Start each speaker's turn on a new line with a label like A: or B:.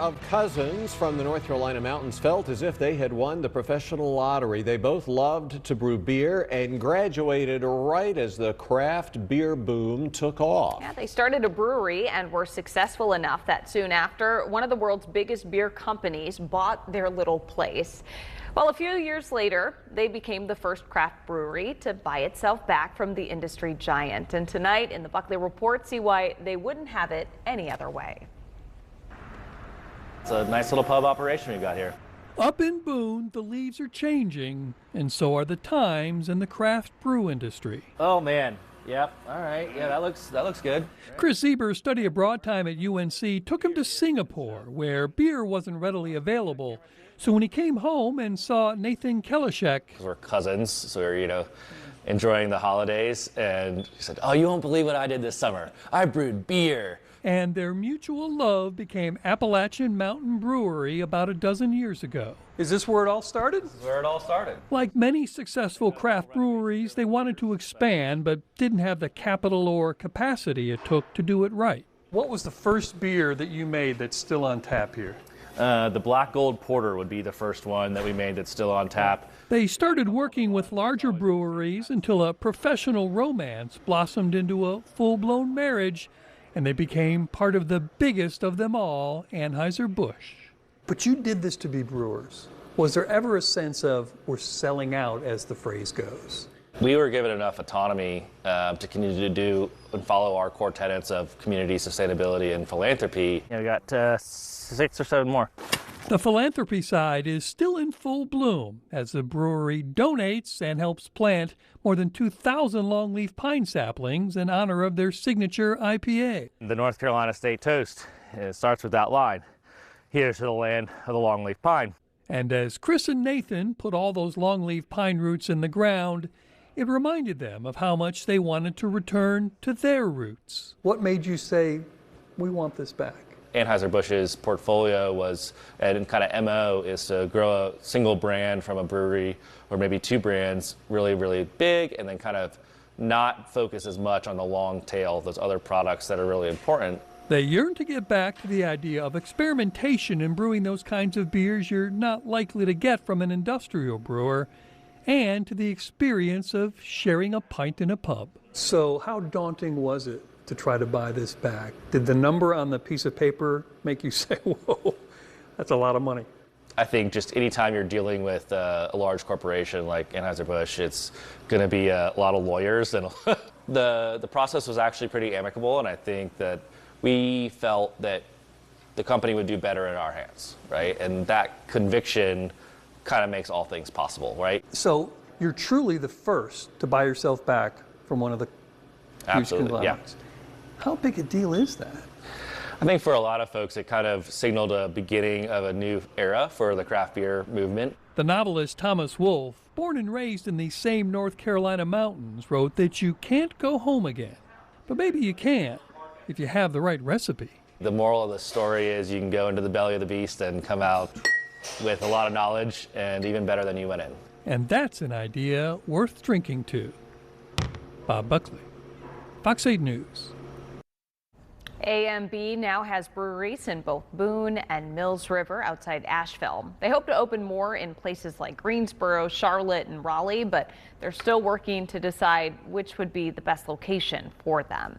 A: of cousins from the North Carolina mountains felt as if they had won the professional lottery. They both loved to brew beer and graduated right as the craft beer boom took off.
B: Yeah, they started a brewery and were successful enough that soon after, one of the world's biggest beer companies bought their little place. Well, a few years later, they became the first craft brewery to buy itself back from the industry giant. And tonight in the Buckley Report, see why they wouldn't have it any other way.
C: It's a nice little pub operation we've got here.
D: Up in Boone, the leaves are changing, and so are the times in the craft brew industry.
C: Oh man, yep, all right, yeah, that looks good.
D: Chris Eber's study abroad time at UNC took him to Singapore, where beer wasn't readily available. So when he came home and saw Nathan Kelishek,
C: We're cousins, so we're, enjoying the holidays, and he said, "Oh, you won't believe what I did this summer. I brewed beer."
D: and their mutual love became Appalachian Mountain Brewery about a dozen years ago. Is this where it all started?
C: This is where it all started.
D: Like many successful craft breweries, they wanted to expand but didn't have the capital or capacity it took to do it right. What was the first beer that you made that's still on tap here?
C: The Black Gold Porter would be the first one that we made that's still on tap.
D: They started working with larger breweries until a professional romance blossomed into a full-blown marriage, and they became part of the biggest of them all, Anheuser-Busch. But you did this to be brewers. Was there ever a sense of we're selling out, as the phrase goes?
C: We were given enough autonomy to continue to do and follow our core tenets of community, sustainability, and philanthropy. We got 6 or 7 more.
D: The philanthropy side is still in full bloom as the brewery donates and helps plant more than 2,000 longleaf pine saplings in honor of their signature IPA.
C: The North Carolina State Toast, it starts with that line, "Here's to the land of the longleaf pine."
D: And as Chris and Nathan put all those longleaf pine roots in the ground, it reminded them of how much they wanted to return to their roots. What made you say, we want this back?
C: Anheuser-Busch's portfolio was, and kind of MO, is to grow a single brand from a brewery, or maybe 2 brands, really, really big, and then kind of not focus as much on the long tail of those other products that are really important.
D: They yearn to get back to the idea of experimentation in brewing those kinds of beers you're not likely to get from an industrial brewer, and to the experience of sharing a pint in a pub. So how daunting was it to try to buy this back? Did the number on the piece of paper make you say, whoa, that's a lot of money?
C: I think just anytime you're dealing with a large corporation like Anheuser-Busch, it's going to be a lot of lawyers. And the process was actually pretty amicable, and I think that we felt that the company would do better in our hands, right? And that conviction kind of makes all things possible, right?
D: So you're truly the first to buy yourself back from one of the huge conglomerates. Yeah. How big a deal is that?
C: I think for a lot of folks, it kind of signaled a beginning of a new era for the craft beer movement.
D: The novelist Thomas Wolfe, born and raised in these same North Carolina mountains, wrote that you can't go home again. But maybe you can if you have the right recipe.
C: The moral of the story is you can go into the belly of the beast and come out with a lot of knowledge and even better than you went in.
D: And that's an idea worth drinking to. Bob Buckley, Fox 8 News.
B: AMB now has breweries in both Boone and Mills River outside Asheville. They hope to open more in places like Greensboro, Charlotte, and Raleigh, but they're still working to decide which would be the best location for them.